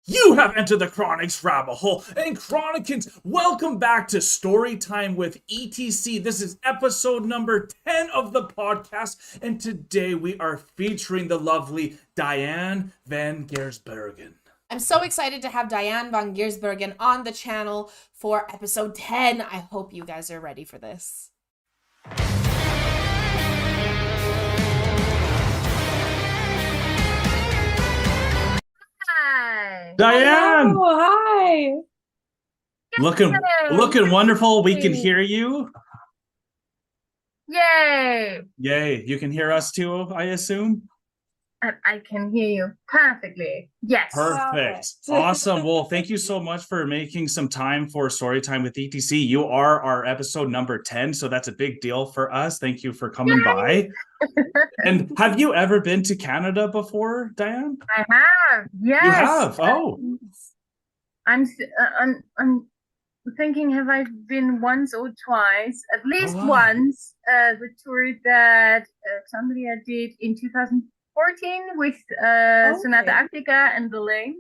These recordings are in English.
You have entered the Chronic's rabbit hole, and Chronicans, welcome back to Storytime with ETC. This is episode number 10 of the podcast, and today we are featuring the lovely Dianne van Giersbergen. I'm so excited to have Dianne van Giersbergen on the channel for episode 10. I hope you guys are ready for this. Hi. Dianne! Hello, hi! Looking wonderful. We can hear you. Yay! Yay. You can hear us too, I assume? I can hear you perfectly. Yes. Perfect. Awesome. Well, thank you so much for making some time for Storytime with ETC. You are our episode number 10, so that's a big deal for us. Thank you for coming by. And have you ever been to Canada before, Dianne? I have. Yes. You have? Oh. I'm thinking, have I been once or twice? At least once. The tour that Sandria did in 2014 with Sonata Africa and the Lane.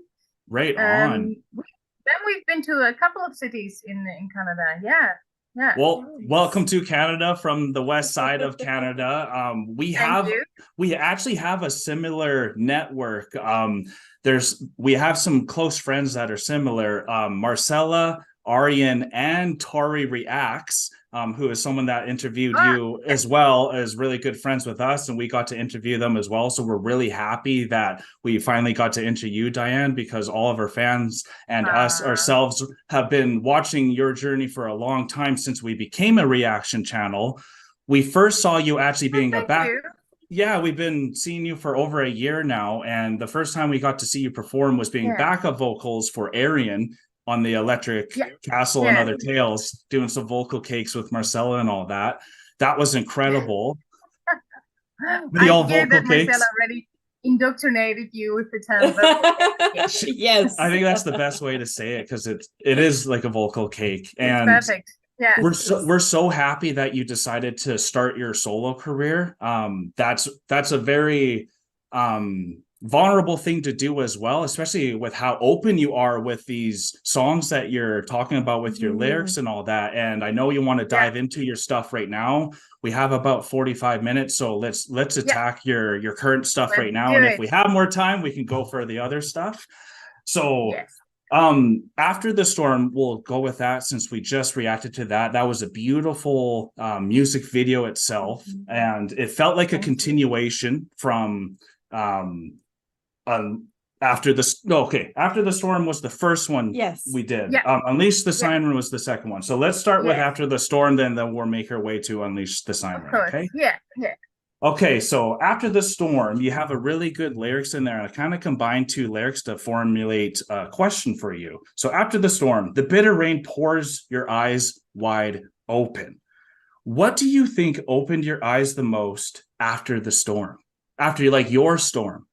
Right on. Then we've been to a couple of cities in Canada. Yeah. Yeah. Well, welcome to Canada from the west side of Canada. We actually have a similar network. We have some close friends that are similar. Marcella, Arian, and Tori Reacts, who is someone that interviewed you as well, as really good friends with us, and we got to interview them as well. So we're really happy that we finally got to interview you, Dianne, because all of our fans and us ourselves have been watching your journey for a long time since we became a reaction channel. We first saw you actually being Yeah, we've been seeing you for over a year now, and the first time we got to see you perform was being backup vocals for Arian on the Electric Castle and Other Tales, doing some vocal cakes with Marcella and all that. That was incredible. The old vocal cakes. Marcella already indoctrinated you with the term. Yes. I think that's the best way to say it, because it is like a vocal cake. And it's perfect. Yeah. We're so happy that you decided to start your solo career. That's a very vulnerable thing to do as well, especially with how open you are with these songs that you're talking about with your lyrics and all that. And I know you want to dive into your stuff right now. We have about 45 minutes, so let's attack your current stuff right now. And if we have more time, we can go for the other stuff. So After the Storm, we'll go with that, since we just reacted to that. That was a beautiful music video itself, and it felt like a continuation from After the Storm was the first one we did. Unleash the Siren was the second one. So let's start with After the Storm, then we'll make our way to Unleash the Siren. Okay. Okay, so After the Storm, you have a really good lyrics in there, and I kind of combined two lyrics to formulate a question for you. So After the Storm, the bitter rain pours your eyes wide open. What do you think opened your eyes the most after the storm? After your storm?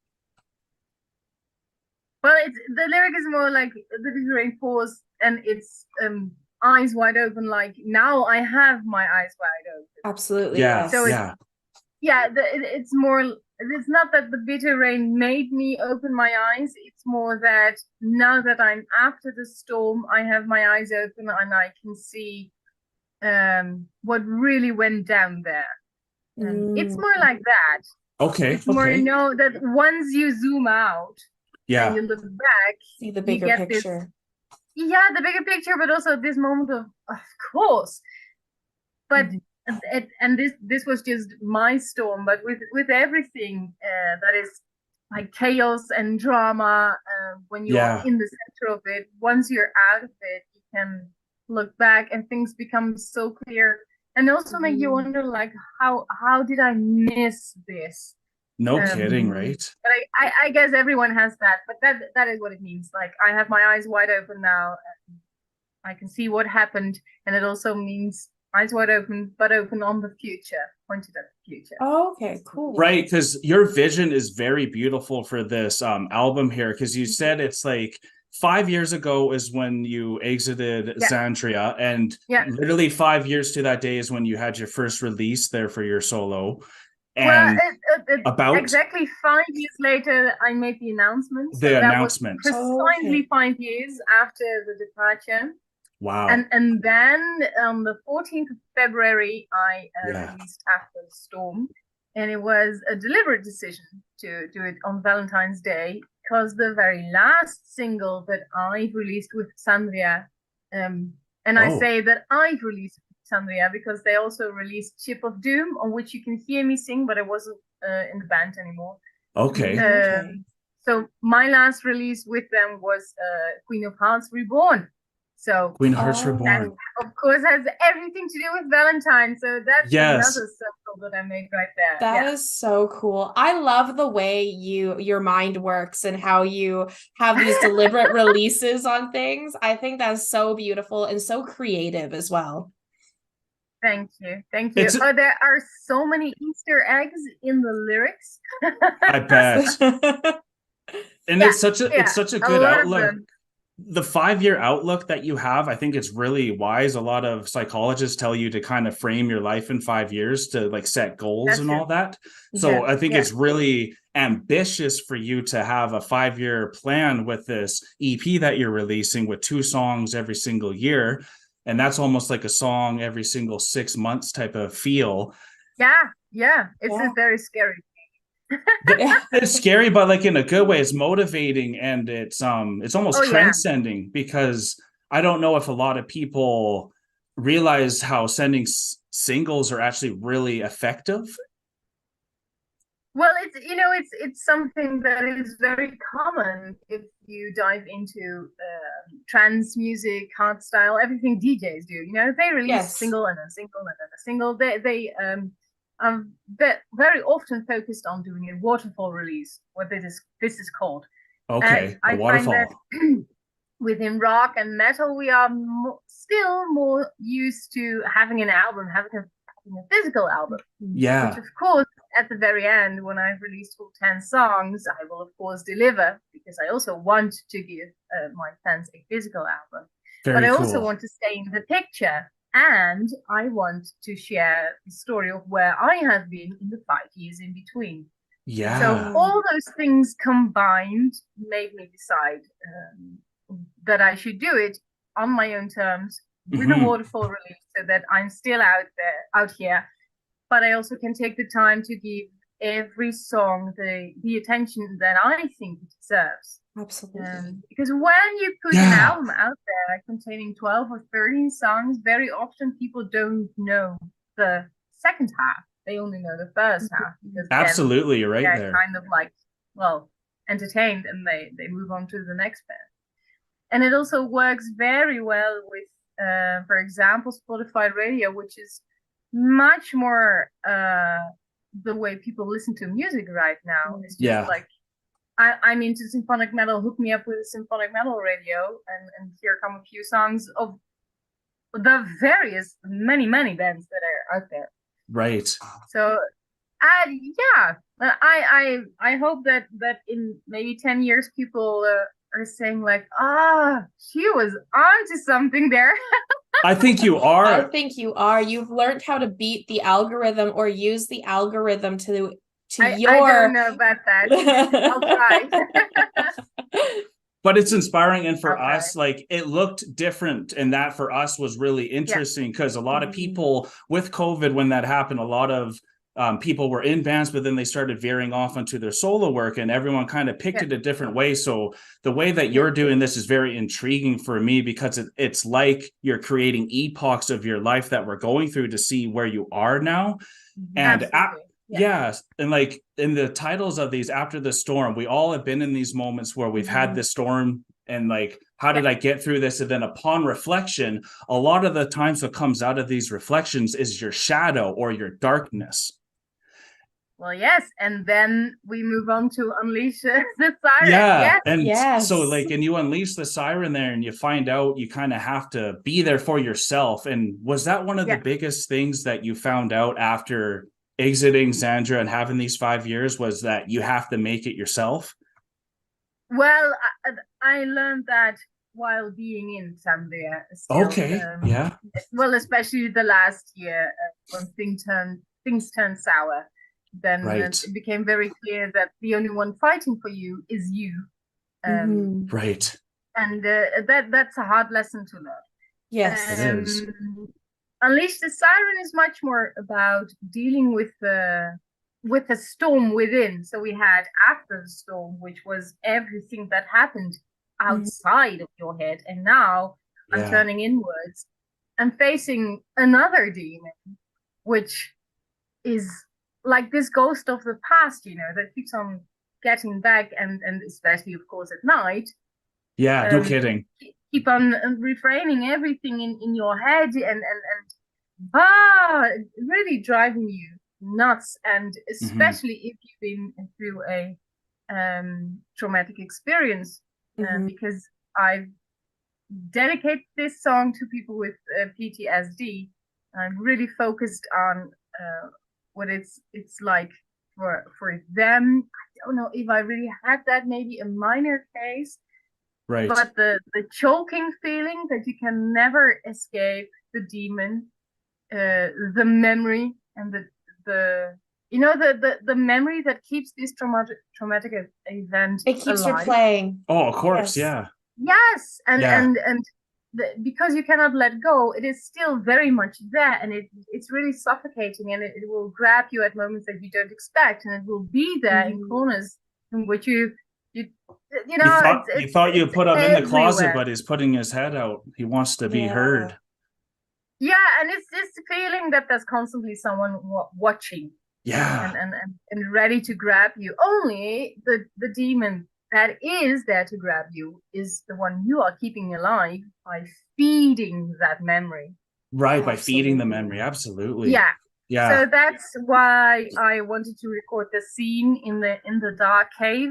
Well, the lyric is more like the bitter rain pours and it's eyes wide open. Like, now I have my eyes wide open. Absolutely. Yeah. So it's more, it's not that the bitter rain made me open my eyes. It's more that now that I'm after the storm, I have my eyes open and I can see what really went down there. It's more like that. Okay. It's more, that once you zoom out, and you look back, see the bigger picture. The bigger picture, but also this moment of course. But this was just my storm, but with everything that is like chaos and drama, when you're in the center of it, once you're out of it, you can look back and things become so clear, and also make you wonder, like, how did I miss this? No kidding, right? But I guess everyone has that, but that is what it means. Like, I have my eyes wide open now, and I can see what happened, and it also means eyes wide open, but open on the future, pointed at the future. Oh, okay, cool. Right, because your vision is very beautiful for this album here, because you said it's like 5 years ago is when you exited Xandria, and literally 5 years to that day is when you had your first release there for your solo. And about exactly 5 years later, I made the announcement. the So that announcement. was precisely 5 years after the departure. Wow. And then on the 14th of February, I released After the Storm. And it was a deliberate decision to do it on Valentine's Day, because the very last single that I released with Sandria, and I say that I've released with Sandria because they also released Chip of Doom, on which you can hear me sing, but I wasn't in the band anymore. Okay. So my last release with them was Queen of Hearts Reborn. So Queen of Hearts Reborn, of course, has everything to do with Valentine. So that's another circle that I made right there. That is so cool. I love the way your mind works and how you have these deliberate releases on things. I think that's so beautiful and so creative as well. Thank you. There are so many Easter eggs in the lyrics. I bet. And it's such a good outlook. The 5-year outlook that you have, I think it's really wise. A lot of psychologists tell you to kind of frame your life in 5 years to like set goals and all that. So I think it's really ambitious for you to have a 5-year plan with this EP that you're releasing with 2 songs every single year. And that's almost like a song every single 6 months type of feel. Yeah. It's very scary. It's scary, but like in a good way. It's motivating, and it's almost transcending, because I don't know if a lot of people realize how sending singles are actually really effective. Well, it's something that is very common if you dive into trance music, hardstyle, everything DJs do. They release a single and a single and a single. They very often focused on doing a waterfall release, what this is called. Okay, a waterfall. Find that within rock and metal, we are still more used to having an album, having a physical album. Yeah. Which, of course, at the very end, when I've released all 10 songs, I will, of course, deliver, because I also want to give my fans a physical album. But I also want to stay in the picture. And I want to share the story of where I have been in the 5 years in between. Yeah. So all those things combined made me decide that I should do it on my own terms with a waterfall release, so that I'm still out here. But I also can take the time to give every song the attention that I think it deserves. Absolutely. Because when you put an album out there containing 12 or 13 songs, very often people don't know the second half. They only know the first half. Because absolutely, you're right there. They're kind of like, entertained, and they move on to the next bit. And it also works very well with, for example, Spotify Radio, which is much more the way people listen to music right now. It's just like, I'm into symphonic metal, hook me up with a symphonic metal radio, and here come a few songs of the many bands that are out there. Right. So, I hope that in maybe 10 years, people are saying like, she was onto something there. I think you are. You've learned how to beat the algorithm, or use the algorithm to I don't know about that. I'll try. But it's inspiring, and for us, like, it looked different, and that for us was really interesting, because a lot of people with COVID, when that happened, a lot of people were in bands, but then they started veering off onto their solo work, and everyone kind of picked it a different way. So the way that you're doing this is very intriguing for me, because it's like you're creating epochs of your life that we're going through to see where you are now. And and like in the titles of these, After the Storm, we all have been in these moments where we've had this storm, and like, how did I get through this? And then upon reflection, a lot of the times what comes out of these reflections is your shadow or your darkness. Well, yes, and then we move on to unleash the siren. So like, and you unleash the siren there, and you find out you kind of have to be there for yourself. And was that one of the biggest things that you found out after exiting Sandra and having these 5 years, was that you have to make it yourself? Well, I learned that while being in Zambia. Well, especially the last year, when things turned sour. then Right. it became very clear that the only one fighting for you is you. Right. And that's a hard lesson to learn. Yes. It is. Unleash the Siren is much more about dealing with the storm within. So we had After the Storm, which was everything that happened outside of your head, and now I'm turning inwards and facing another demon, which is like this ghost of the past, that keeps on getting back, and especially, of course, at night. Yeah, no kidding. Keep on refraining everything in your head, and really driving you nuts. And especially if you've been through a traumatic experience, because I've dedicated this song to people with PTSD. I'm really focused on what it's like for them. I don't know if I really had that, maybe a minor case. Right. But the choking feeling that you can never escape the demon, the memory, and the memory that keeps this traumatic event It keeps alive. replaying. Oh, of course, Yes. Yes, and because you cannot let go, it is still very much there, and it's really suffocating, and it will grab you at moments that you don't expect, and it will be there in corners in which you thought you put him in the closet, everywhere. but he's putting his head out. He wants to be heard. Yeah, and it's this feeling that there's constantly someone watching. Yeah. And ready to grab you. Only the demon that is there to grab you is the one you are keeping alive by feeding that memory. Right, by feeding the memory. Absolutely. Yeah. Yeah. So that's why I wanted to record the scene in the dark cave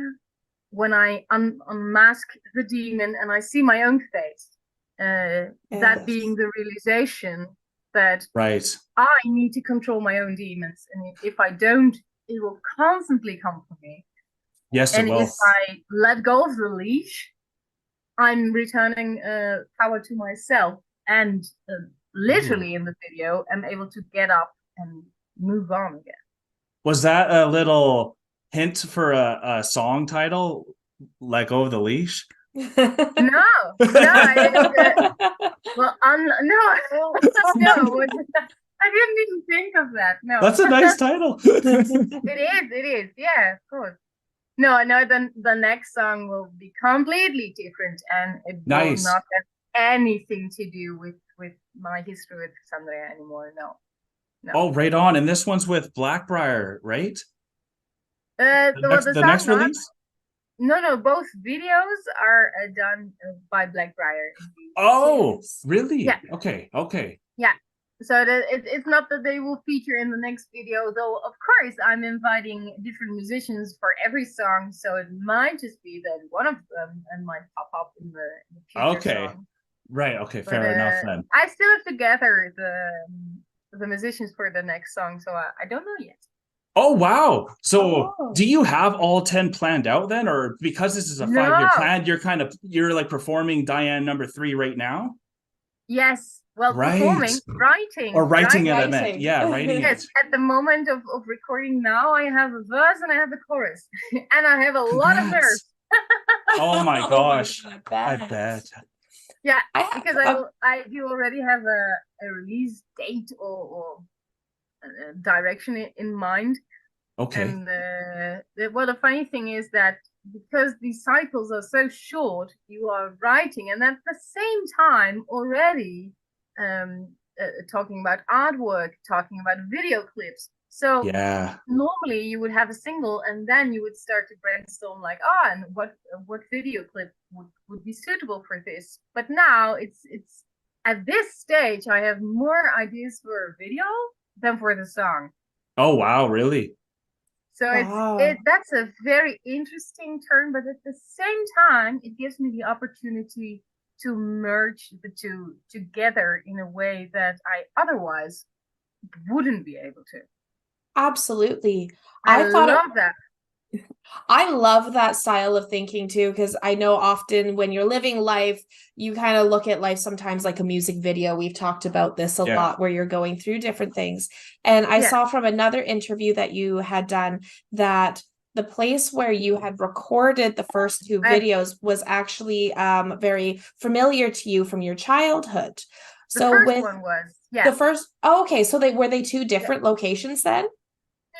when I unmask the demon and I see my own face. That being the realization that I need to control my own demons, and if I don't, it will constantly come for me. Yes, and it will. if I let go of the leash, I'm returning power to myself, and literally in the video, I'm able to get up and move on again. Was that a little hint for a song title? Let Go of the Leash? No. Well, no. I didn't even think of that. No, that's a nice title. It is. Yeah, of course. No. The next song will be completely different, and it will not have anything to do with my history with Sandra anymore. No. Oh, right on. And this one's with Blackbriar, right? The next release? No, both videos are done by Blackbriar. Oh, really? Yeah. Okay. Yeah. So it's not that they will feature in the next video, though, of course, I'm inviting different musicians for every song. So it might just be that one of them might pop up in the future song. Right. Okay. Fair enough then. I still have to gather the musicians for the next song. So I don't know yet. Oh, wow. So do you have all 10 planned out then? Or because this is a 5-year plan, you're like performing Diane number 3 right now? Yes. Well, performing, writing. Or writing it, I meant. Yeah, writing yes, it. At the moment of recording now, I have a verse and I have a chorus. And I have a lot of nerves. Oh my gosh. I bet. Yeah, because I do already have a release date or direction in mind. Okay. And the funny thing is that because these cycles are so short, you are writing and at the same time already talking about artwork, talking about video clips. So normally you would have a single and then you would start to brainstorm like, and what video clip would be suitable for this. But now it's at this stage I have more ideas for a video than for the song. Oh wow, really? So that's a very interesting turn, but at the same time, it gives me the opportunity to merge the two together in a way that I otherwise wouldn't be able to. Absolutely. I love that. I love that style of thinking too, because I know often when you're living life, you kind of look at life sometimes like a music video. We've talked about this a lot, where you're going through different things. And I saw from another interview that you had done that the place where you had recorded the first two videos was actually very familiar to you from your childhood. The first one was, the first, okay, so were they two different locations then?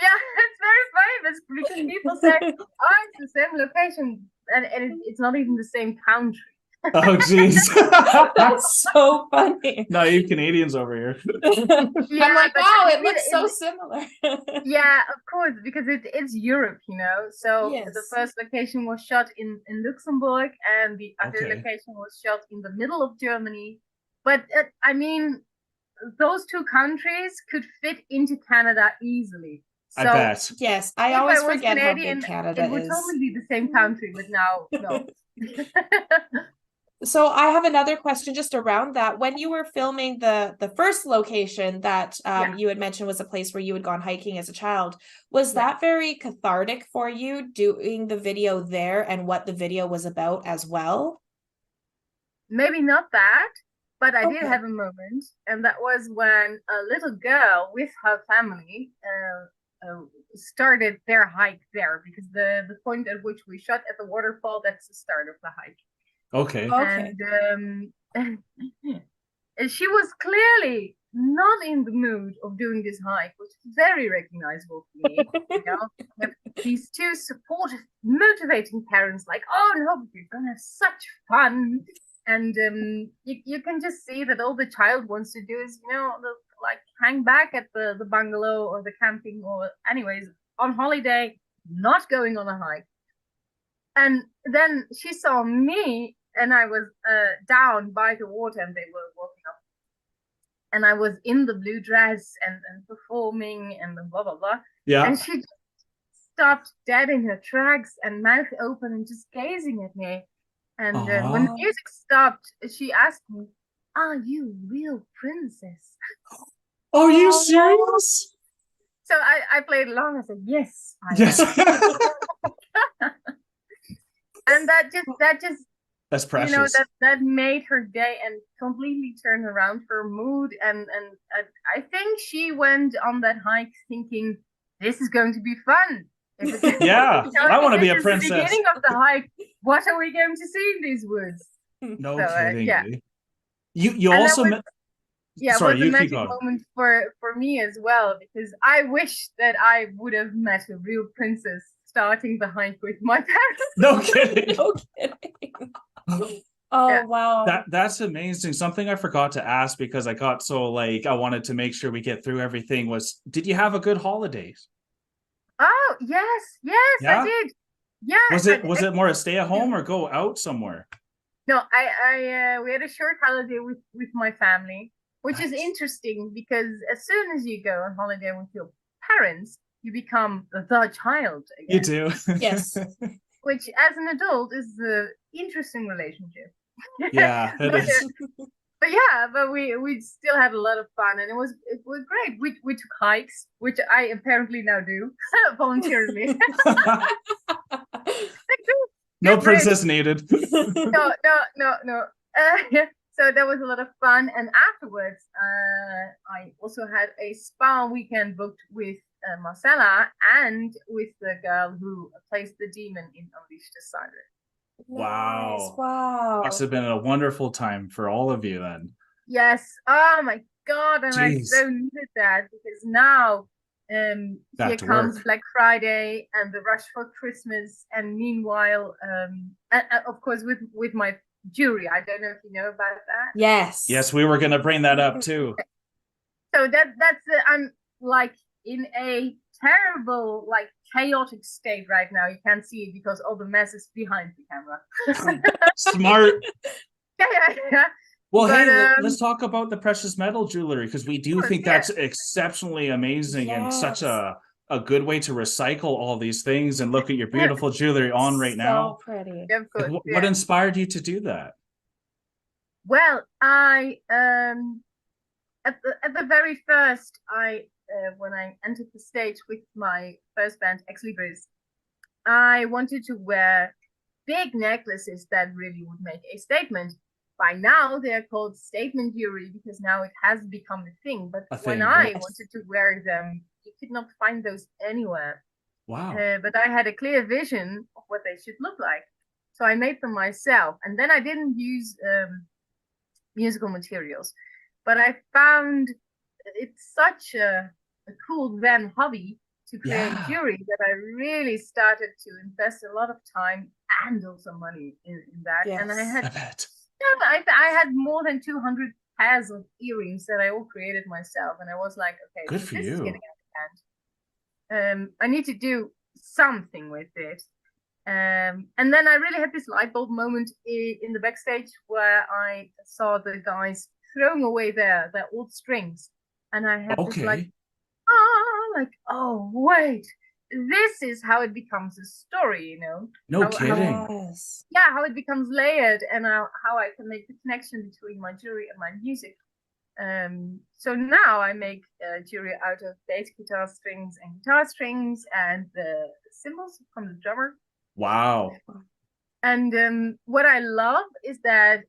Yeah, it's very famous because people say, "Oh, it's the same location," and it's not even the same country. Oh, jeez. That's so funny. Naive Canadians over here. Yeah, I'm like, wow, it looks so similar. Yeah, of course, because it's Europe, you know. So Yes. the first location was shot in Luxembourg, and the other location was shot in the middle of Germany. But I mean, those two countries could fit into Canada easily. So, I bet. Yes, I always forget Canadian, how big Canada it would totally be the same country, but now, no. So I have another question just around that. When you were filming the first location that you had mentioned was a place where you had gone hiking as a child, was that very cathartic for you doing the video there and what the video was about as well? Maybe not that, but I did have a moment, and that was when a little girl with her family started their hike there, because the point at which we shot at the waterfall, that's the start of the hike. Okay. And she was clearly not in the mood of doing this hike, which is very recognizable for me. You know, these two supportive, motivating parents, like, "Oh no, you're gonna have such fun." And you can just see that all the child wants to do is, you know, like hang back at the bungalow or the camping, or anyways on holiday, not going on a hike. And then she saw me, and I was down by the water, and they were walking up, and I was in the blue dress and performing and blah blah blah. Yeah. And she just stopped dead in her tracks and mouth open and just gazing at me. And when the music stopped, she asked me, "Are you a real princess?" Are you serious? So I played along. I said, "Yes, I am." And that just that's precious. You know, that made her day and completely turned around her mood. And I think she went on that hike thinking, "This is going to be fun." Yeah, I want to be a princess. The beginning of the hike, what are we going to see in these woods? No kidding. Yeah. You also it was a magic on. moment for me as well, because I wish that I would have met a real princess starting the hike with my parents. No kidding. No kidding. Oh wow. That's amazing. Something I forgot to ask, because I got so like I wanted to make sure we get through everything, was, did you have a good holidays? Oh yes, I did. Yeah. Was it more a stay at home or go out somewhere? No, we had a short holiday with my family, which is interesting, because as soon as you go on holiday with your parents, you become the child again. You do. Yes. Which as an adult is an interesting relationship. Yeah, it is. But we still had a lot of fun, and it was great. We took hikes, which I apparently now do voluntarily. No princess needed. No. So that was a lot of fun, and afterwards, I also had a spa weekend booked with Marcella and with the girl who plays the demon in Unleash the Silent. Wow. Nice. Wow. Must have been a wonderful time for all of you then. Yes. Oh my God. And I so needed that, because now here comes Black Friday and the rush for Christmas. And meanwhile, of course, with my jewelry, I don't know if you know about that. Yes. Yes, we were going to bring that up too. So that's I'm like in a terrible, like chaotic state right now. You can't see it because all the mess is behind the camera. Smart. Yeah. Well, hey, let's talk about the precious metal jewelry, because we do think that's exceptionally amazing and such a good way to recycle all these things. And look at your beautiful jewelry on right now. So pretty. Yeah, of course, what inspired you to do that? Well, I at the very first, when I entered the stage with my first band, Ex Libris, I wanted to wear big necklaces that really would make a statement. By now, they are called statement jewelry because now it has become a thing. But when I wanted to wear them, you could not find those anywhere. Wow. But I had a clear vision of what they should look like. So I made them myself. And then I didn't use musical materials. But I found it's such a cool then hobby to create jewelry that I really started to invest a lot of time and also money in that. And I had I had more than 200 pairs of earrings that I all created myself. And I was like, okay, good for this you. is getting out of hand. I need to do something with it. And then I really had this light bulb moment in the backstage where I saw the guys throwing away their old strings. And I had this like, oh, wait, this is how it becomes a story, you know? No kidding. How it becomes layered and how I can make the connection between my jewelry and my music. So now I make jewelry out of bass guitar strings and the cymbals from the drummer. Wow. And what I love is that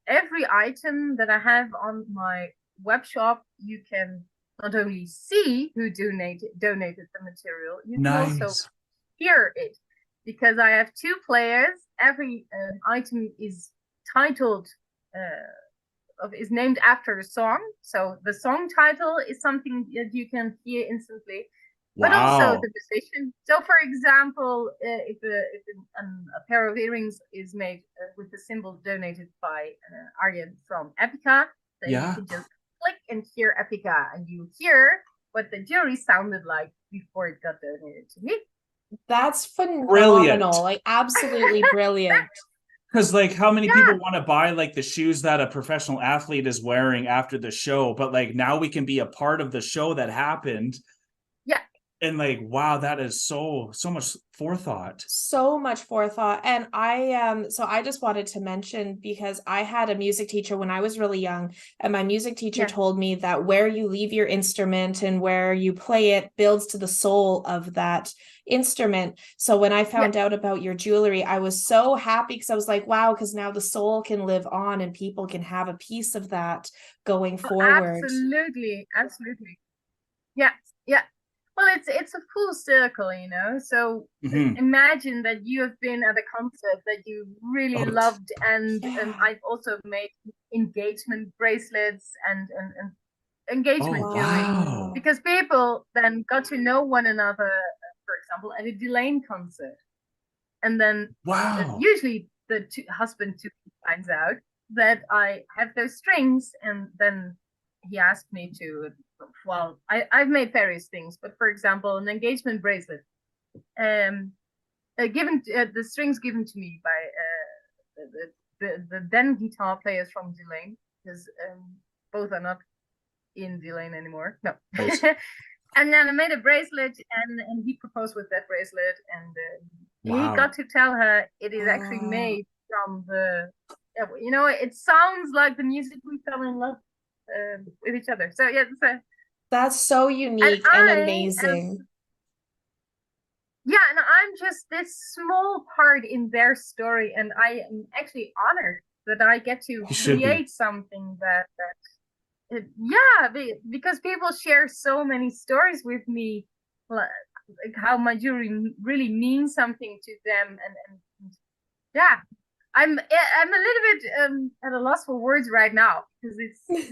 every item that I have on my web shop, you can not only see who donated the material, you can also hear it, because I have 2 players. Every item is titled is named after a song, so the song title is something that you can hear instantly. But also the musician. So, for example, if a pair of earrings is made with the symbol donated by Arjen from e.t.c, then you can just click and hear e.t.c, and you hear what the jewelry sounded like before it got donated to me. That's phenomenal. Brilliant. Like, absolutely brilliant. Because, like, how many people want to buy, like, the shoes that a professional athlete is wearing after the show? But, like, now we can be a part of the show that happened. Yeah. And, like, wow, that is so much forethought. So much forethought. And I just wanted to mention, because I had a music teacher when I was really young, and my music teacher told me that where you leave your instrument and where you play it builds to the soul of that instrument. So when I found out about your jewelry, I was so happy, because I was like, wow, because now the soul can live on and people can have a piece of that going forward. Absolutely. Yeah. Well, it's a full circle, you know. So imagine that you have been at a concert that you really loved, and I've also made engagement bracelets and engagement jewelry, because people then got to know one another. For example, at a Diane concert, and then usually the husband finds out that I have those strings, and then he asked me to. Well, I've made various things, but for example, an engagement bracelet, the strings given to me by the then guitar players from Diane, because both are not in Diane anymore. No. Nice. And then I made a bracelet, and he proposed with that bracelet, and he got to tell her it is actually made from the, you know, it sounds like the music we fell in love with each other. So that's so unique and amazing. And I'm just this small part in their story, and I am actually honored that I get to create something because people share so many stories with me, like how my jewelry really means something to them, and I'm a little bit at a loss for words right now, because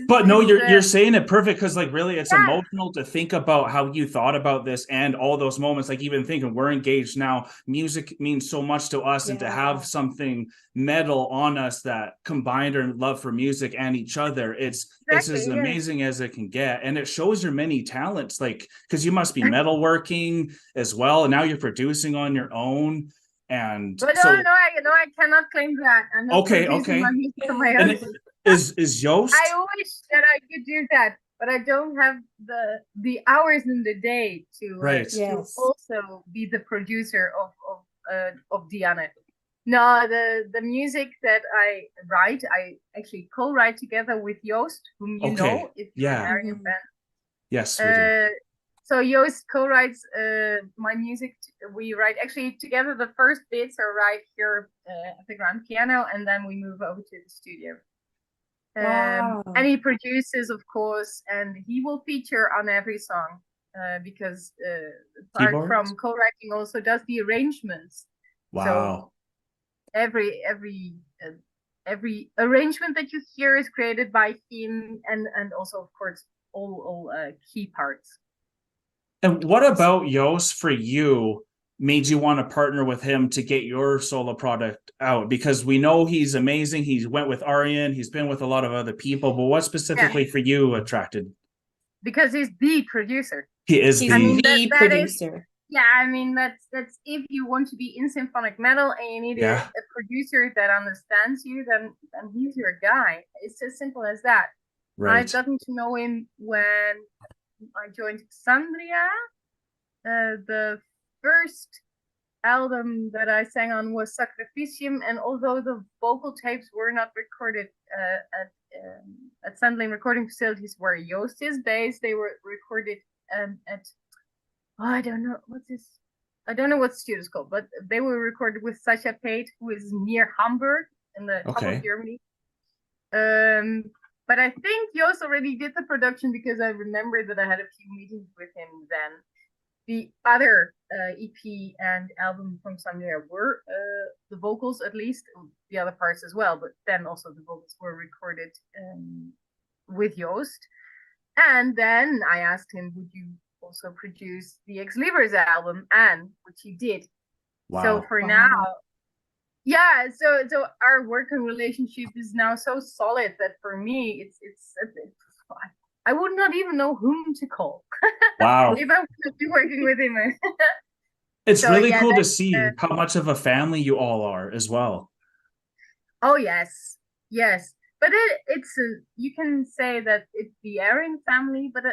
But no, you're saying it perfect, because like really it's emotional to think about how you thought about this and all those moments. Like even thinking we're engaged now, music means so much to us, and to have something metal on us that combined our love for music and each other, it's as amazing as it can get. And it shows your many talents, like because you must be metalworking as well, and now you're producing on your own. And but I cannot claim that. I'm not producing my music on my own. Is Joost? I wish that I could do that, but I don't have the hours in the day to also be the producer of Diane. No, the music that I write, I actually co-write together with Joost, whom you know if you're a Marion fan. Yes, we do. so Joost co-writes my music. We write actually together. The first bits are right here at the grand piano, and then we move over to the studio. Wow. And he produces, of course, and he will feature on every song because apart from co-writing, also does the arrangements. Wow. So every arrangement that you hear is created by him, and also, of course, all key parts. And what about Joost for you made you want to partner with him to get your solo product out? Because we know he's amazing. He went with Arjen. He's been with a lot of other people. But what specifically for you attracted? Because he's the producer. He is the producer. I mean, that's if you want to be in symphonic metal and you need a producer that understands you, then he's your guy. It's as simple as that. Right. I've gotten to know him when I joined Xandria. The first album that I sang on was Sacrificium, and although the vocal tapes were not recorded at Sandling recording facilities where Joost is based, they were recorded at I don't know what studio is called, but they were recorded with Sascha Pate, who is near Hamburg in the top of Germany. But I think Joost already did the production because I remember that I had a few meetings with him then. The other EP and album from Sandria were the vocals, at least, the other parts as well, but then also the vocals were recorded with Joost. And then I asked him, would you also produce the Ex Libris album? And which he did. Wow. So for now, so our working relationship is now so solid that for me, it's I would not even know whom to call. Wow. If I would be working with him. It's really cool to see how much of a family you all are as well. Oh, yes. But it's you can say that it's the Arjen family, but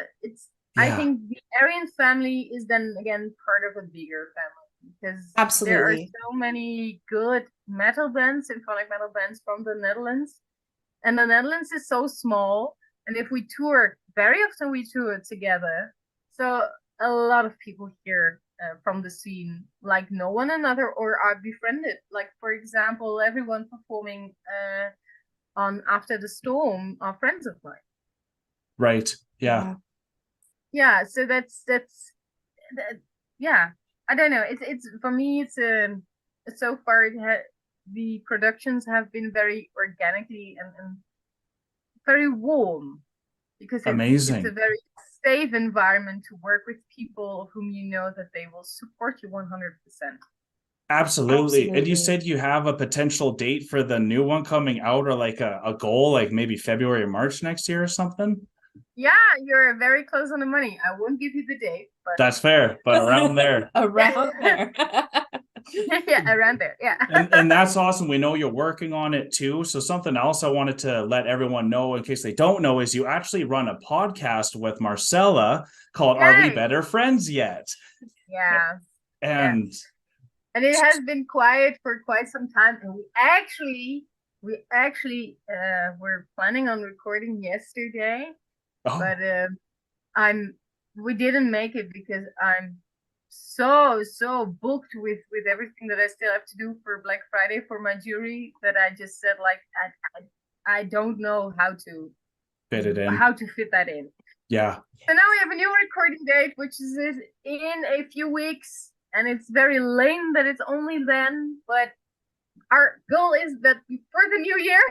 I think the Arjen family is then again part of a bigger family, because there are so many good metal bands, symphonic metal bands from the Netherlands, and the Netherlands is so small. And if we tour, very often we tour together. So a lot of people here from the scene like know one another or are befriended. Like, for example, everyone performing on After the Storm are friends of mine. Right. Yeah. Yeah. So that's yeah. I don't know. It's for me. It's so far the productions have been very organically and very warm, because it's a very safe environment to work with people whom you know that they will support you 100%. Absolutely. And you said you have a potential date for the new one coming out, or like a goal, like maybe February or March next year or something? Yeah, you're very close on the money. I won't give you the date, but that's fair, but around there. Around there. Yeah, around there. Yeah. and that's awesome. We know you're working on it too. So something else I wanted to let everyone know, in case they don't know, is you actually run a podcast with Marcella called Are We Better Friends Yet? Yeah. And it has been quiet for quite some time. And we actually were planning on recording yesterday, but we didn't make it because I'm so booked with everything that I still have to do for Black Friday for my jury, that I just said, like, I don't know how to fit it in, how to fit that in. Yeah. So now we have a new recording date, which is in a few weeks, and it's very lame that it's only then, but our goal is that before the new year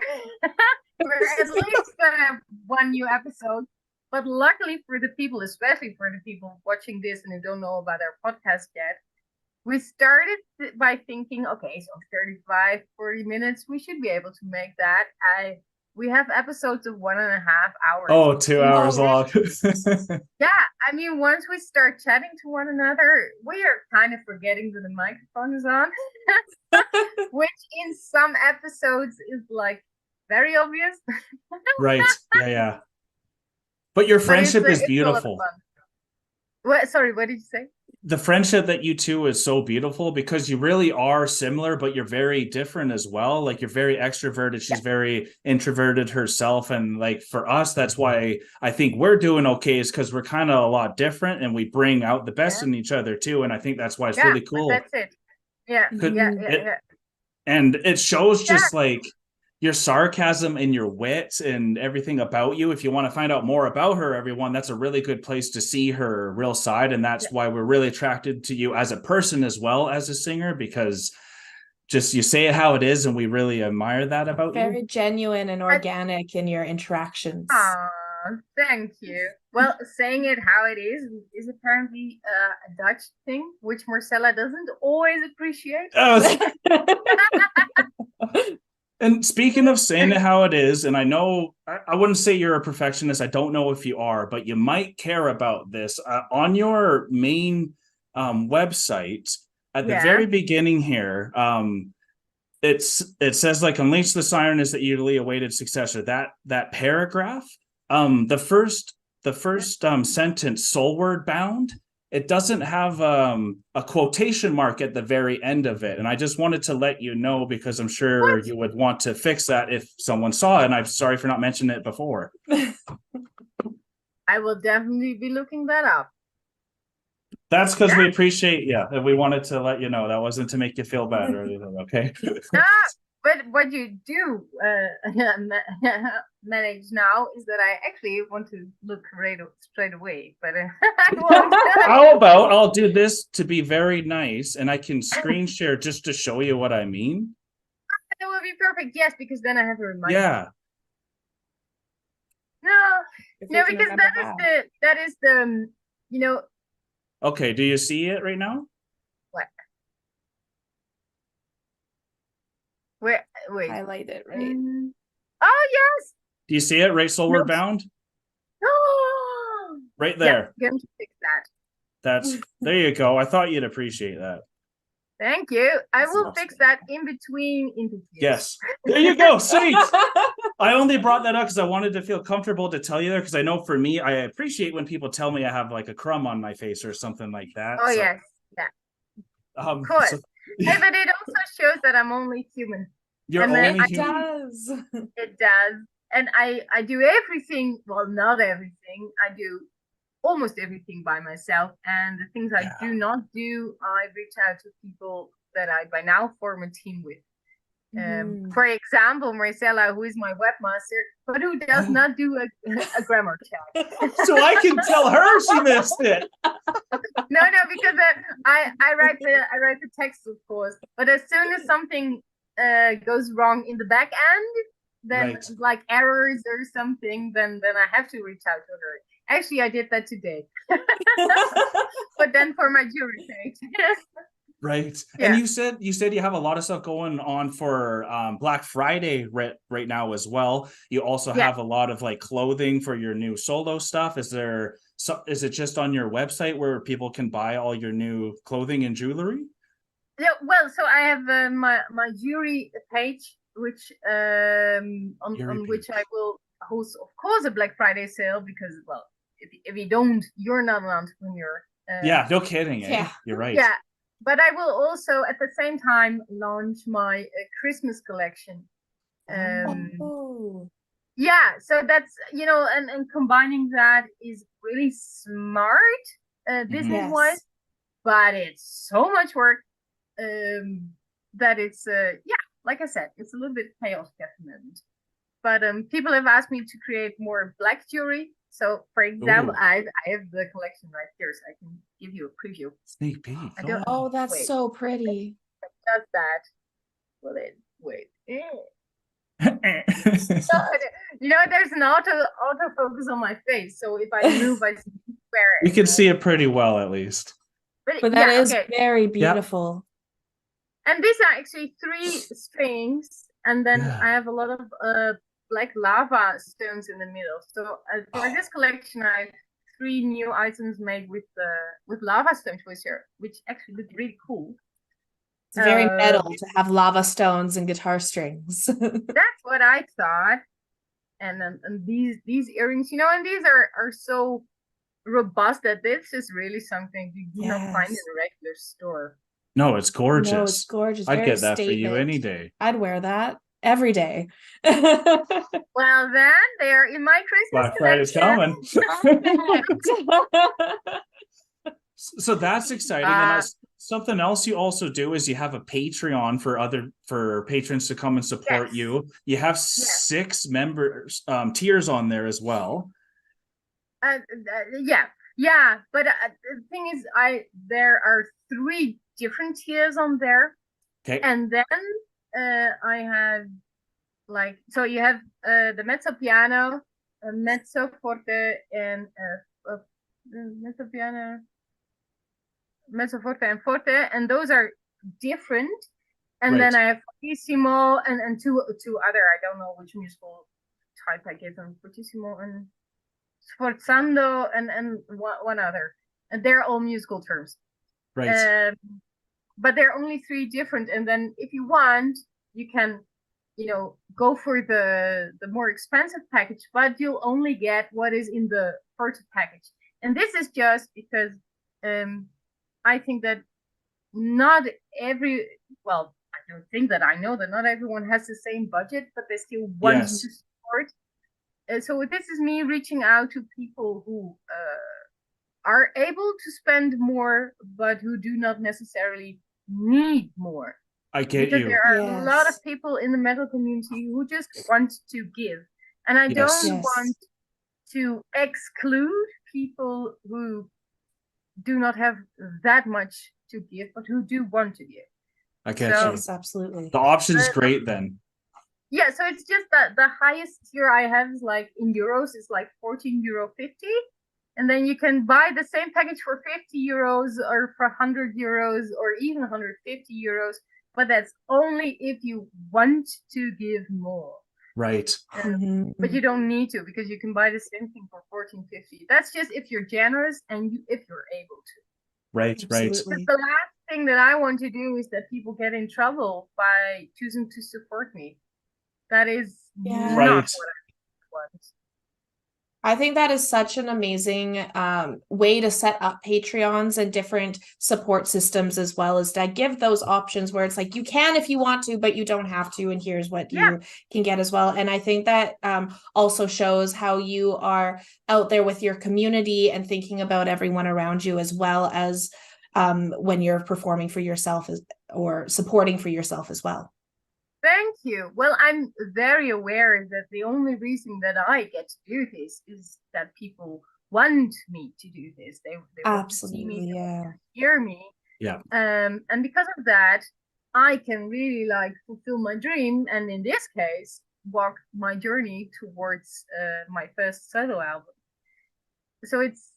we're at least gonna have one new episode. But luckily for the people, especially for the people watching this and who don't know about our podcast yet, we started by thinking, okay, so 35, 40 minutes, we should be able to make that. We have episodes of 1.5 hours. Oh, 2 hours long. Yeah, I mean, once we start chatting to one another, we are kind of forgetting that the microphone is on, which in some episodes is like very obvious. Right, yeah. But your friendship is beautiful. What? Sorry, what did you say? the friendship that you two is so beautiful because you really are similar, but you're very different as well. Like, you're very extroverted. She's very introverted herself. And like, for us, that's why I think we're doing okay, is because we're kind of a lot different and we bring out the best in each other too. And I think that's why it's really cool. That's it. And it shows just like your sarcasm and your wit and everything about you. If you want to find out more about her, everyone, that's a really good place to see her real side. And that's why we're really attracted to you as a person as well as a singer, because just you say it how it is, and we really admire that about you. Very genuine and organic in your interactions. Thank you. Well, saying it how it is apparently a Dutch thing, which Marcella doesn't always appreciate. And speaking of saying it how it is, and I know I wouldn't say you're a perfectionist. I don't know if you are, but you might care about this. On your main website, at the very beginning here, it says, like, unleash the siren is the eagerly awaited successor. That paragraph, the first sentence, soulward bound, it doesn't have a quotation mark at the very end of it. And I just wanted to let you know, because I'm sure you would want to fix that if someone saw it. And I'm sorry for not mentioning it before. I will definitely be looking that up. That's because we appreciate, and we wanted to let you know. That wasn't to make you feel bad or anything, okay? But what you do manage now is that I actually want to look straight away, but I won't. How about I'll do this to be very nice, and I can screen share just to show you what I mean? That would be perfect, yes, because then I have a reminder. Yeah. No, because that is the you know. Okay, do you see it right now? What? Wait. Highlight it, right? Oh, yes. Do you see it, right? Soulward bound? Right there. Yeah, I'm going to fix that. There you go. I thought you'd appreciate that. Thank you. I will fix that in between interviews. Yes. There you go. Sweet. I only brought that up because I wanted to feel comfortable to tell you there, because I know for me, I appreciate when people tell me I have like a crumb on my face or something like that. Oh, yes. Yeah. Of course. Hey, but it also shows that I'm only human. You're only human. It does. And I do everything. Well, not everything. I do almost everything by myself. And the things I do not do, I reach out to people that I by now form a team with. For example, Marcella, who is my webmaster, but who does not do a grammar check. So I can tell her she missed it. No, because I write the text, of course. But as soon as something goes wrong in the back end, then like errors or something, then I have to reach out to her. Actually, I did that today. But then for my jury page. Right. And you said you have a lot of stuff going on for Black Friday right now as well. You also have a lot of like clothing for your new solo stuff. Is it just on your website where people can buy all your new clothing and jewelry? Yeah, well, so I have my jewelry page, which on which I will host, of course, a Black Friday sale, because, well, if you don't, you're not an entrepreneur. No kidding. You're right. Yeah. But I will also, at the same time, launch my Christmas collection. Yeah, so that's, and combining that is really smart business-wise, but it's so much work that it's, like I said, it's a little bit chaotic at the moment. But people have asked me to create more black jewelry. So, for example, I have the collection right here, so I can give you a preview. Sneak peek. That's so pretty. It does that. Well, wait. There's an autofocus on my face, so if I move, I see where you can see it pretty well, at least. But that is very beautiful. Yep. And these are actually 3 strings, and then I have a lot of black lava stones in the middle. So for this collection, I have 3 new items made with lava stones, which actually look really cool. It's very metal to have lava stones and guitar strings. That's what I thought. And these earrings, and these are so robust that this is really something you do not find in a regular store. No, it's gorgeous. No, it's gorgeous. I'd Very get that for you statement. any day. I'd wear that every day. Well, then they're in my Christmas Black Friday's coming. So that's exciting. And something else you also do is you have a Patreon for patrons to come and support you. You have 6 members tiers on there as well. Yeah, but the thing is, there are 3 different tiers on there. Okay. And then I have so you have the mezzo piano, mezzo forte, and mezzo piano, mezzo forte, and forte, and those are different. And then I have fortissimo and two other, I don't know which musical type I gave them, fortissimo and sforzando and one other, and they're all musical terms. Right. But there are only 3 different, and then if you want, you can, go for the more expensive package, but you'll only get what is in the first package. And this is just because I think that I don't think that I know that not everyone has the same budget, but they still want to support. So this is me reaching out to people who are able to spend more, but who do not necessarily need more. I get because you. There are a lot of people in the metal community who just want to give. And I don't want to exclude people who do not have that much to give, but who do want to give. I get you. Yes, absolutely. The option's great then. Yeah, so it's just that the highest tier I have is in euros is €14.50. And then you can buy the same package for €50 or for €100 or even €150. But that's only if you want to give more. Right. But you don't need to, because you can buy the same thing for €14.50. That's just if you're generous and if you're able to. Right, right. The last thing that I want to do is that people get in trouble by choosing to support me. That is not what I want. I think that is such an amazing way to set up Patreons and different support systems, as well as to give those options where it's like, you can if you want to, but you don't have to, and here's what you can get as well. And I think that also shows how you are out there with your community and thinking about everyone around you, as well as when you're performing for yourself or supporting for yourself as well. Thank you. Well, I'm very aware that the only reason that I get to do this is that people want me to do this. They want to see me, hear me. Yeah. And because of that, I can really fulfill my dream, and in this case, walk my journey towards my first solo album. So it's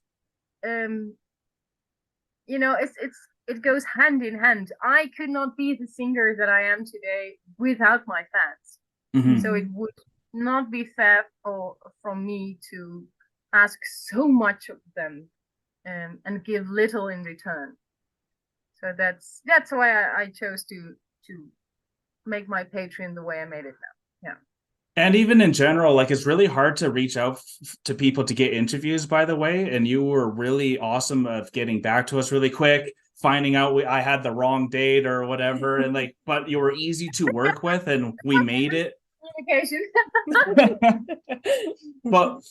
it goes hand in hand. I could not be the singer that I am today without my fans. So it would not be fair from me to ask so much of them and give little in return. So that's why I chose to make my Patreon the way I made it now. Yeah. And even in general, it's really hard to reach out to people to get interviews, by the way. And you were really awesome of getting back to us really quick, finding out I had the wrong date or whatever. And but you were easy to work with, and we made it. But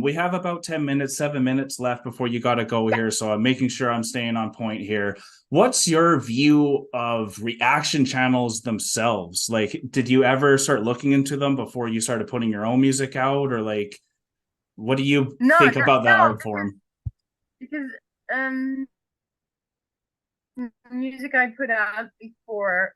we have about 7 minutes left before you got to go here. So I'm making sure I'm staying on point here. What's your view of reaction channels themselves? Did you ever start looking into them before you started putting your own music out, or what do you think about that art form? Because music I put out before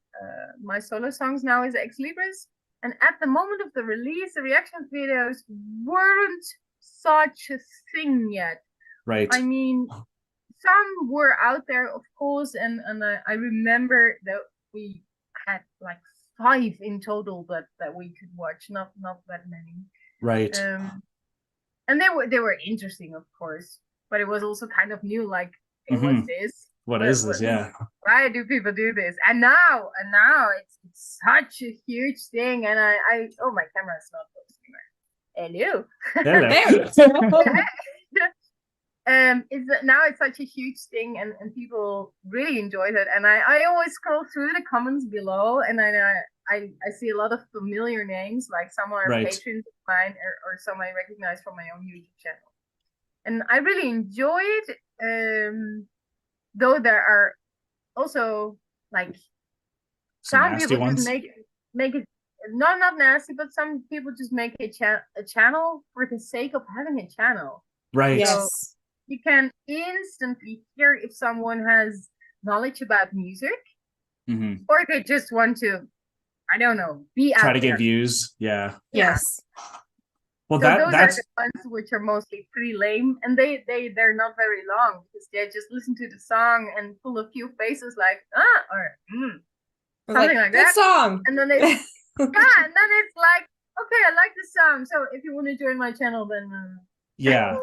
my solo songs now is Ex Libris, and at the moment of the release, the reaction videos weren't such a thing yet. Right. I mean, some were out there, of course, and I remember that we had 5 in total that we could watch, not that many. Right. And they were interesting, of course, but it was also kind of new. What's this? What is this? Yeah. Why do people do this? And now it's such a huge thing. And I oh, my camera is not close anymore. Hello. Hello. It's such a huge thing, and people really enjoyed it. And I always scroll through the comments below, and I see a lot of familiar names, like some are patrons of mine, or some I recognize from my own YouTube channel. And I really enjoy it. Though there are also like some people just make it not nasty, but some people just make a channel for the sake of having a channel. Right. So you can instantly hear if someone has knowledge about music, or they just want to, I don't know, be try out to there. get views. Yeah. Yes. Well, so those are the ones which are mostly pretty lame, and they're not very long, because they just listen to the song and pull a few faces like something like that. Song. And then they and then it's like, okay, I like this song. So if you want to join my channel, then yeah,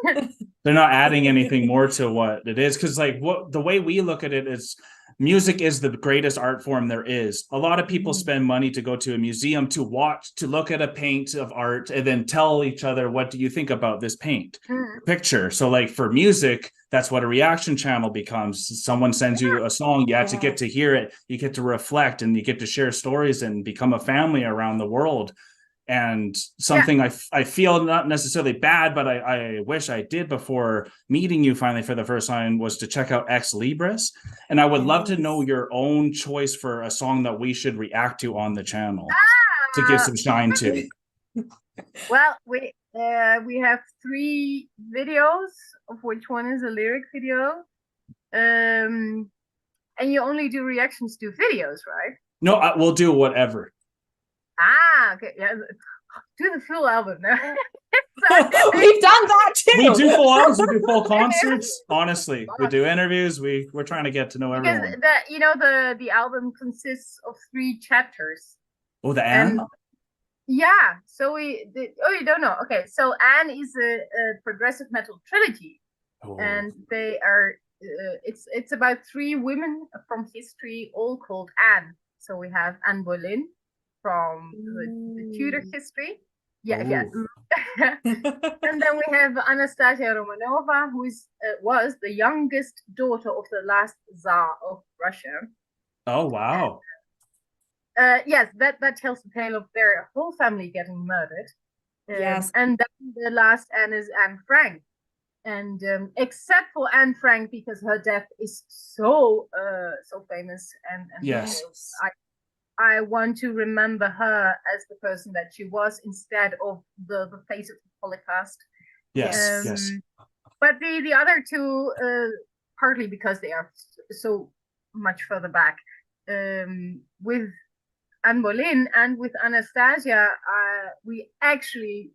they're not adding anything more to what it is, because like the way we look at it is, music is the greatest art form there is. A lot of people spend money to go to a museum to look at a paint of art, and then tell each other, what do you think about this paint picture? So like for music, that's what a reaction channel becomes. Someone sends you a song, you have to get to hear it, you get to reflect, and you get to share stories and become a family around the world. And something I feel not necessarily bad, but I wish I did before meeting you finally for the first time, was to check out Ex Libris. And I would love to know your own choice for a song that we should react to on the channel to give some shine to. Well, we have 3 videos, of which one is a lyric video. And you only do reactions to videos, right? No, we'll do whatever. Okay, yeah, do the full album. We've done that too. We do full albums, we do full concerts. Honestly, we do interviews. We're trying to get to know everyone. Because the album consists of 3 chapters. Oh, the Anne? Yeah. So you don't know. Okay, so Anne is a progressive metal trilogy, and they are. It's about 3 women from history, all called Anne. So we have Anne Boleyn from the Tudor history. Yeah. And then we have Anastasia Romanova, who was the youngest daughter of the last Tsar of Russia. Oh, wow. Yes, that tells the tale of their whole family getting murdered. Yes. And then the last Anne is Anne Frank. And except for Anne Frank, because her death is so famous, and yes. I want to remember her as the person that she was, instead of the face of the Holocaust. Yes, yes. But the other 2, partly because they are so much further back, with Anne Boleyn and with Anastasia, we actually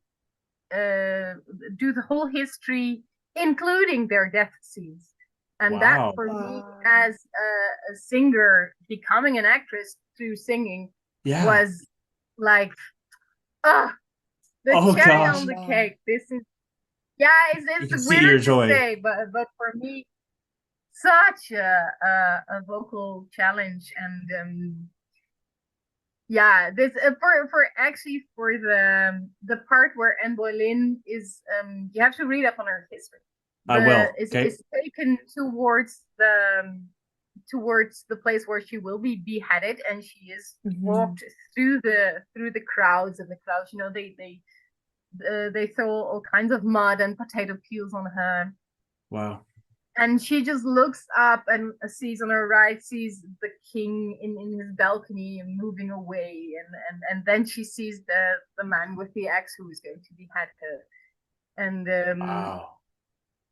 do the whole history, including their death scenes. And that, for me, as a singer, becoming an actress through singing, was like, the cherry on the cake. This is, it's weird to say, but for me, such a vocal challenge. And this for the part where Anne Boleyn is, you have to read up on her history. I will. It's taken towards the place where she will be beheaded, and she is walked through the crowds, and the crowds, they throw all kinds of mud and potato peels on her. Wow. And she just looks up and sees on her right, sees the king in his balcony and moving away, and then she sees the man with the axe who is going to behead her. And wow.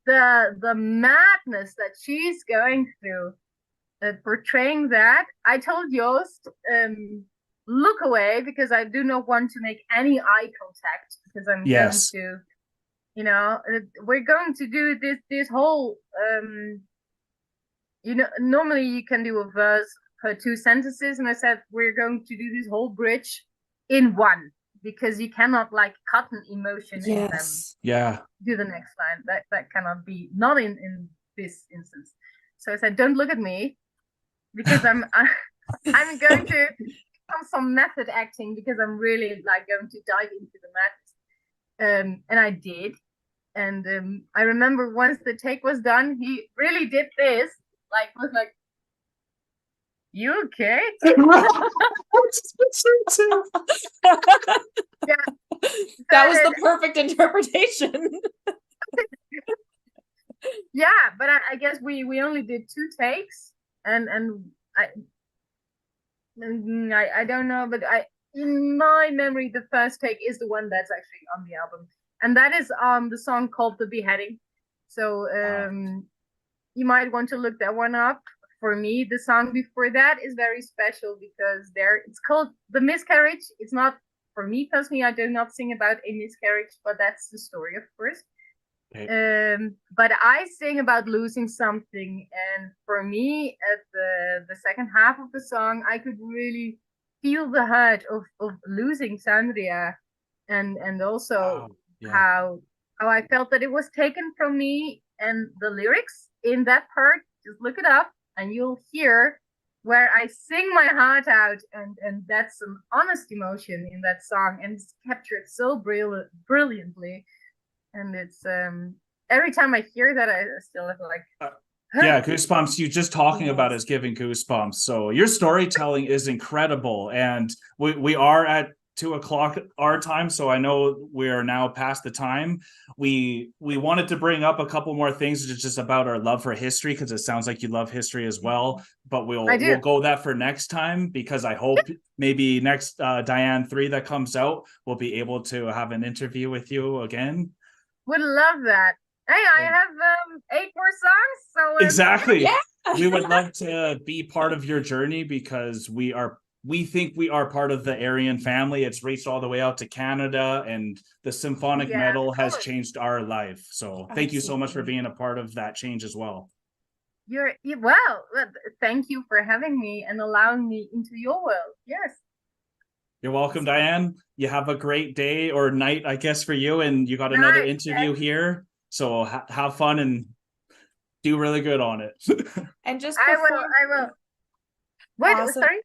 The madness that she's going through, portraying that, I told Joost, look away, because I do not want to make any eye contact, because I'm going to, we're going to do this whole, normally you can do a verse per 2 sentences, and I said we're going to do this whole bridge in 1. Because you cannot cut an emotion in them. Yeah. Do the next line. That cannot be, not in this instance. So I said, don't look at me, because I'm going to some method acting, because I'm really going to dive into the madness. and I did. And I remember once the take was done, he really did this, was like, "You okay?" Yeah. That was the perfect interpretation. Yeah, but I guess we only did 2 takes, and I don't know, but in my memory, the first take is the one that's actually on the album, and that is the song called "The Beheading." So you might want to look that one up. For me, the song before that is very special because it's called "The Miscarriage." It's not, for me personally, I do not sing about a miscarriage, but that's the story, of course. Okay. But I sing about losing something, and for me, at the second half of the song, I could really feel the hurt of losing Sandria, and also how I felt that it was taken from me. And the lyrics in that part, just look it up, and you'll hear where I sing my heart out, and that's an honest emotion in that song, and it's captured so brilliantly. And it's every time I hear that, I still have yeah, goosebumps. You just talking about is giving goosebumps. So your storytelling is incredible, and we are at 2:00 our time, so I know we are now past the time. We wanted to bring up a couple more things just about our love for history, because it sounds like you love history as well, but we'll go that for next time, because I hope maybe next Diane 3 that comes out, we'll be able to have an interview with you again. Would love that. Hey, I have 8 more songs, so exactly. Yeah. We would love to be part of your journey, because we think we are part of the Aryan family. It's reached all the way out to Canada, and the symphonic metal has changed our life. So thank you so much for being a part of that change as well. Well, thank you for having me and allowing me into your world. Yes. You're welcome, Diane. You have a great day or night, I guess, for you. And you got another interview here. So have fun and do really good on it. And just I will. Wait, awesome. Sorry?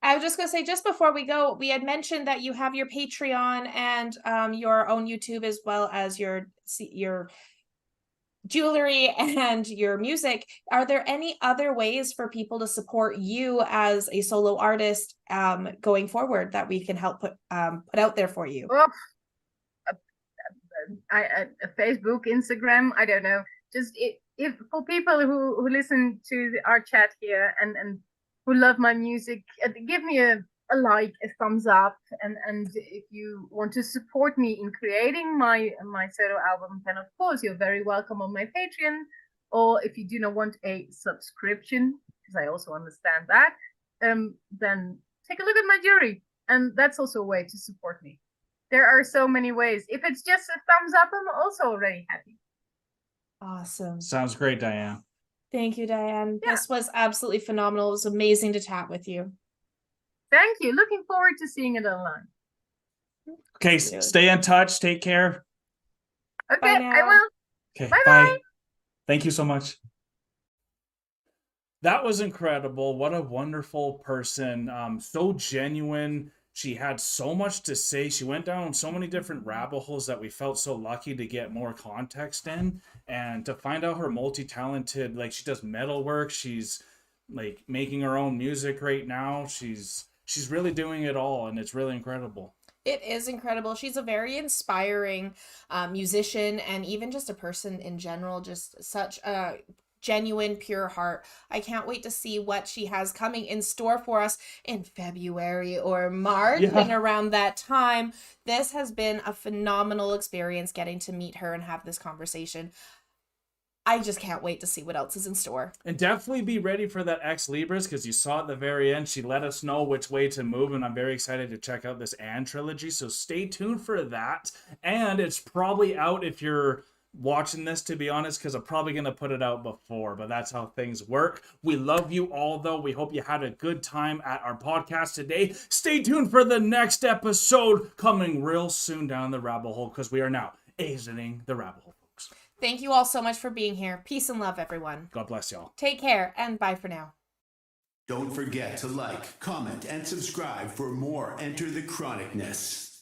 I was just going to say, just before we go, we had mentioned that you have your Patreon and your own YouTube, as well as your jewelry and your music. Are there any other ways for people to support you as a solo artist going forward that we can help put out there for you? Well, Facebook, Instagram, I don't know. Just if for people who listen to our chat here and who love my music, give me a like, a thumbs up, and if you want to support me in creating my solo album, then of course you're very welcome on my Patreon. Or if you do not want a subscription, because I also understand that, then take a look at my jewelry, and that's also a way to support me. There are so many ways. If it's just a thumbs up, I'm also already happy. Awesome. Sounds great, Diane. Thank you, Diane. Yeah. This was absolutely phenomenal. It was amazing to chat with you. Thank you. Looking forward to seeing it online. Okay, stay in touch. Take care. Okay, I will. Okay, bye. Thank you so much. That was incredible. What a wonderful person. So genuine. She had so much to say. She went down so many different rabbit holes that we felt so lucky to get more context in, and to find out her multi-talented, like, she does metal work. She's like making her own music right now. She's really doing it all, and it's really incredible. It is incredible. She's a very inspiring musician, and even just a person in general, just such a genuine, pure heart. I can't wait to see what she has coming in store for us in February or March, and around that time. This has been a phenomenal experience getting to meet her and have this conversation. I just can't wait to see what else is in store. And definitely be ready for that Ex Libris, because you saw at the very end, she let us know which way to move, and I'm very excited to check out this Anne trilogy, so stay tuned for that. And it's probably out if you're watching this, to be honest, because I'm probably going to put it out before, but that's how things work. We love you all, though. We hope you had a good time at our podcast today. Stay tuned for the next episode coming real soon down the rabbit hole, because we are now exiting the rabbit hole. Thank you all so much for being here. Peace and love, everyone. God bless y'all. Take care, and bye for now. Don't forget to like, comment, and subscribe for more Enter the Chronicness.